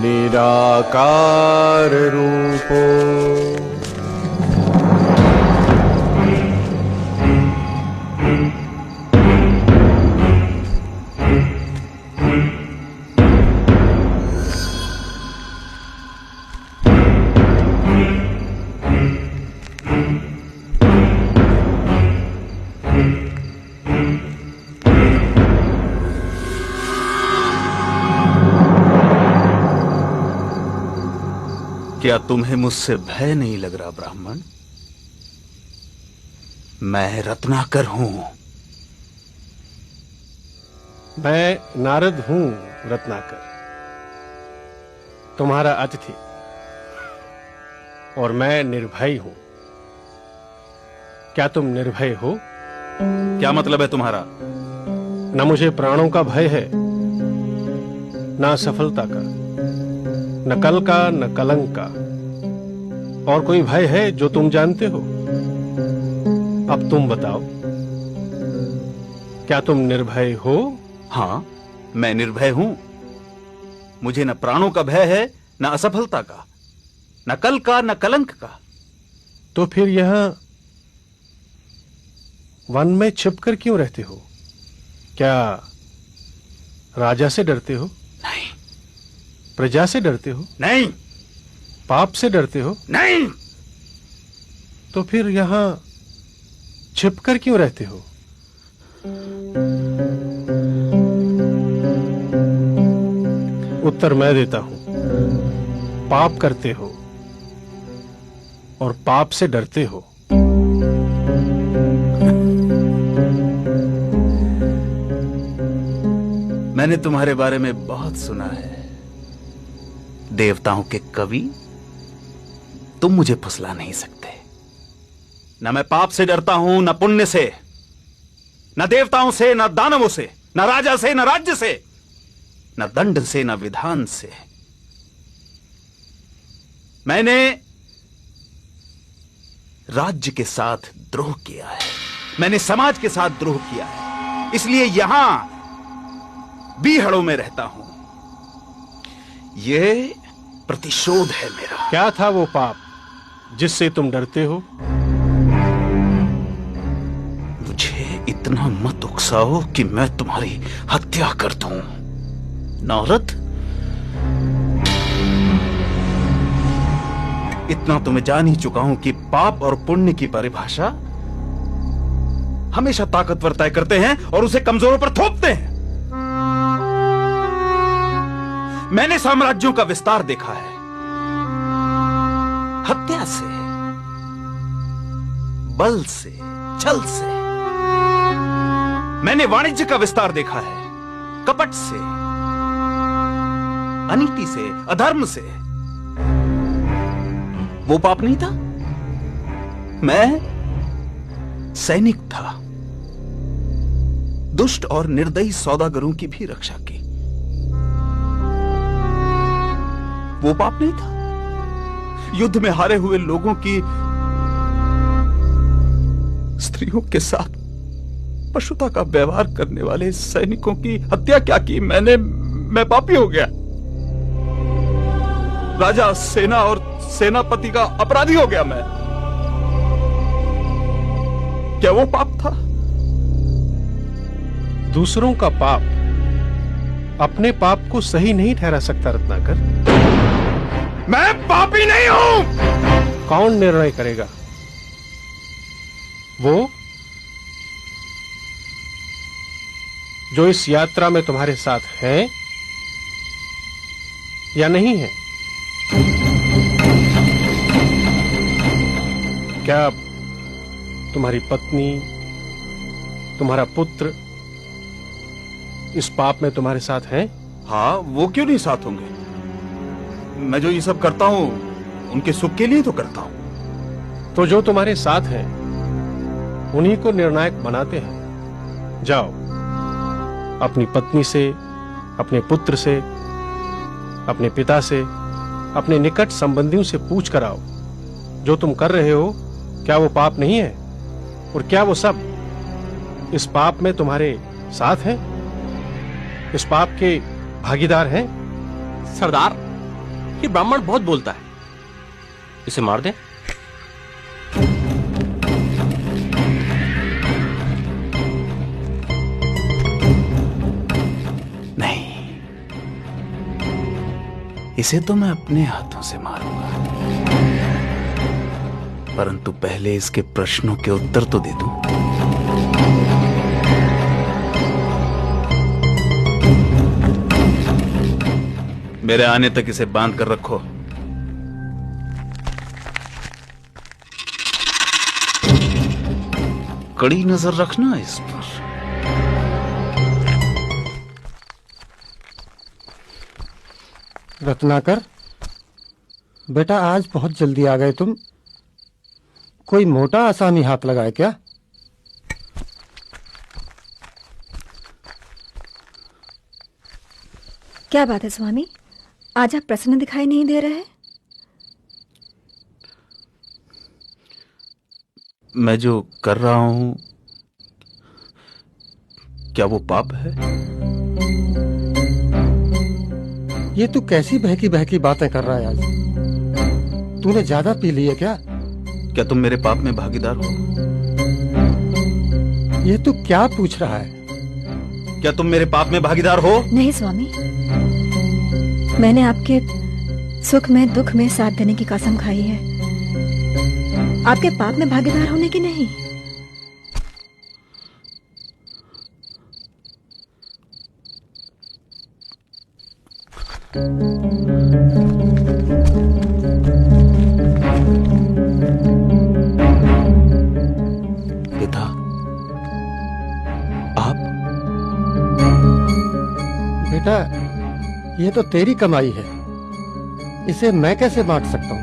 निराकार रूपो क्या तुम्हें मुझसे भय नहीं लग रहा ब्राह्मण? मैं रत्नाकर हूं। मैं नारद हूं रत्नाकर, तुम्हारा अतिथि, और मैं निर्भय हूं। क्या तुम निर्भय हो? क्या मतलब है तुम्हारा? न मुझे प्राणों का भय है, न सफलता का, न कल का, न कलंक का। और कोई भय है जो तुम जानते हो? अब तुम बताओ, क्या तुम निर्भय हो? हां, मैं निर्भय हूं। मुझे न प्राणों का भय है, न असफलता का, न कल का, न कलंक का। तो फिर यहां वन में छिपकर क्यों रहते हो? क्या राजा से डरते हो? नहीं। प्रजा से डरते हो? नहीं। पाप से डरते हो? नहीं। तो फिर यहां छिपकर क्यों रहते हो? उत्तर मैं देता हूं। पाप करते हो और पाप से डरते हो। मैंने तुम्हारे बारे में बहुत सुना है। देवताओं के कवि, तुम मुझे फुसला नहीं सकते। न मैं पाप से डरता हूं, न पुण्य से, न देवताओं से, न दानवों से, न राजा से, न राज्य से, न दंड से, न विधान से। मैंने राज्य के साथ द्रोह किया है, मैंने समाज के साथ द्रोह किया है, इसलिए यहां बीहड़ों में रहता हूं। यह प्रतिशोध है मेरा। क्या था वो पाप जिससे तुम डरते हो? मुझे इतना मत उकसाओ कि मैं तुम्हारी हत्या कर दूं। नारद, इतना तो मैं जान ही चुका हूं कि पाप और पुण्य की परिभाषा हमेशा ताकतवर तय करते हैं और उसे कमजोरों पर थोपते हैं। मैंने साम्राज्यों का विस्तार देखा है, हत्या से, बल से, छल से। मैंने वाणिज्य का विस्तार देखा है, कपट से, अनीति से, अधर्म से। वो पाप नहीं था। मैं सैनिक था, दुष्ट और निर्दयी सौदागरों की भी रक्षा की। वो पाप नहीं था। युद्ध में हारे हुए लोगों की स्त्रियों के साथ पशुता का व्यवहार करने वाले सैनिकों की हत्या क्या की? मैं पापी हो गया। राजा, सेना और सेनापति का अपराधी हो गया मैं। क्या वो पाप था? दूसरों का पाप अपने पाप को सही नहीं ठहरा सकता रत्नाकर। मैं पापी नहीं हूं। कौन निर्णय करेगा? वो जो इस यात्रा में तुम्हारे साथ है या नहीं है? क्या तुम्हारी पत्नी, तुम्हारा पुत्र इस पाप में तुम्हारे साथ हैं? हाँ, वो क्यों नहीं साथ होंगे? मैं जो ये सब करता हूं उनके सुख के लिए तो करता हूं। तो जो तुम्हारे साथ हैं उन्हीं को निर्णायक बनाते हैं। जाओ, अपनी पत्नी से, अपने पुत्र से, अपने पिता से, अपने निकट संबंधियों से पूछ कर आओ, जो तुम कर रहे हो क्या वो पाप नहीं है? और क्या वो सब इस पाप में तुम्हारे साथ हैं, इस पाप के भागीदार हैं? सरदार, कि ब्राह्मण बहुत बोलता है, इसे मार दें? नहीं, इसे तो मैं अपने हाथों से मारूंगा, परंतु पहले इसके प्रश्नों के उत्तर तो दे दूं। मेरे आने तक इसे बांध कर रखो। कड़ी नजर रखना इस पर। रत्नाकर, बेटा आज बहुत जल्दी आ गए तुम। कोई मोटा आसामी हाथ लगाए क्या? क्या बात है स्वामी, आज आप प्रसन्न दिखाई नहीं दे रहे? मैं जो कर रहा हूं, क्या वो पाप है? ये तू कैसी बहकी बहकी बातें कर रहा है आज? तूने ज्यादा पी ली है क्या? क्या तुम मेरे पाप में भागीदार हो? ये तू क्या पूछ रहा है? क्या तुम मेरे पाप में भागीदार हो? नहीं स्वामी, मैंने आपके सुख में दुख में साथ देने की कसम खाई है, आपके पाप में भागीदार होने की नहीं। पिता, आप? बेटा, ये तो तेरी कमाई है, इसे मैं कैसे बांट सकता हूं?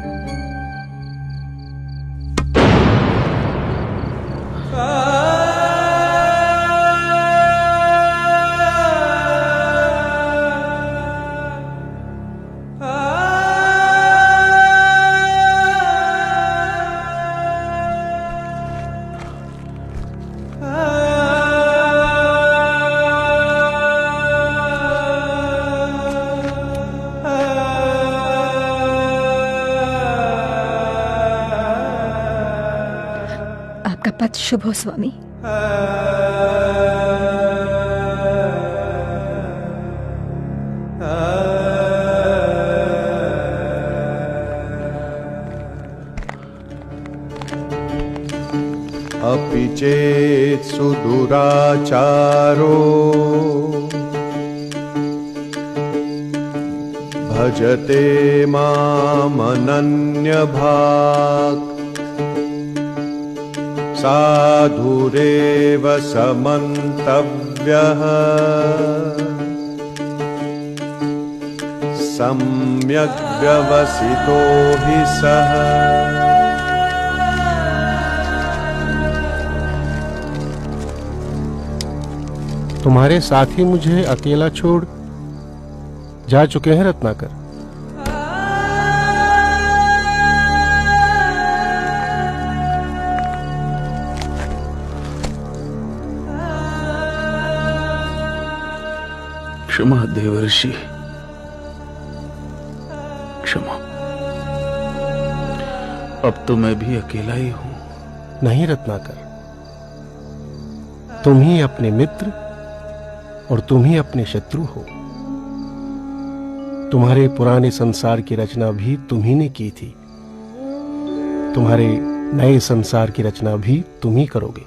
आपका पथ शुभ हो स्वामी। अपि चेत् सुदुराचारो भजते मामनन्यभाक् साधुरेव समन्तव्यः सम्यक् व्यवसितो हि सः। तुम्हारे साथी मुझे अकेला छोड़ जा चुके हैं रत्नाकर। क्षमा देवर्षि, क्षमा। अब तो मैं भी अकेला ही हूं। नहीं रत्नाकर, तुम ही अपने मित्र और तुम ही अपने शत्रु हो। तुम्हारे पुराने संसार की रचना भी तुम ही ने की थी, तुम्हारे नए संसार की रचना भी तुम ही करोगे।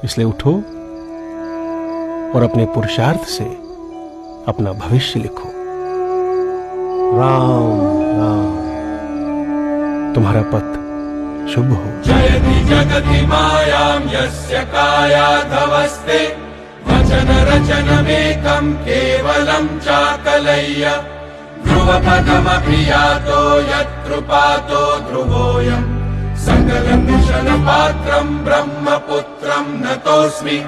इसलिए उठो और अपने पुरुषार्थ से अपना भविष्य लिखो। राम राम। तुम्हारा पथ शुभ हो। जयति जगति मायां यस्य कायाधवस्ते वचन रचनमेकं केवलं चाकलय्य ध्रुवपदमपि यातो यत्कृपातो ध्रुवोऽयं सकलं निशनपात्रं ब्रह्मपुत्रं नतोऽस्मि।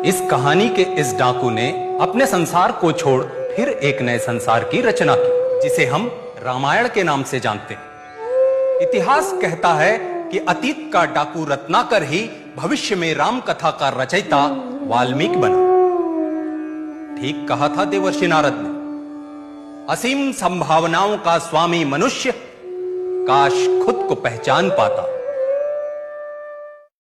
इस कहानी के इस डाकू ने अपने संसार को छोड़ फिर एक नए संसार की रचना की, जिसे हम रामायण के नाम से जानते हैं। इतिहास कहता है कि अतीत का डाकू रत्नाकर ही भविष्य में राम कथा का रचयिता वाल्मीकि बना। ठीक कहा था देवर्षि नारद ने। असीम संभावनाओं का स्वामी मनुष्य काश खुद को पहचान पाता।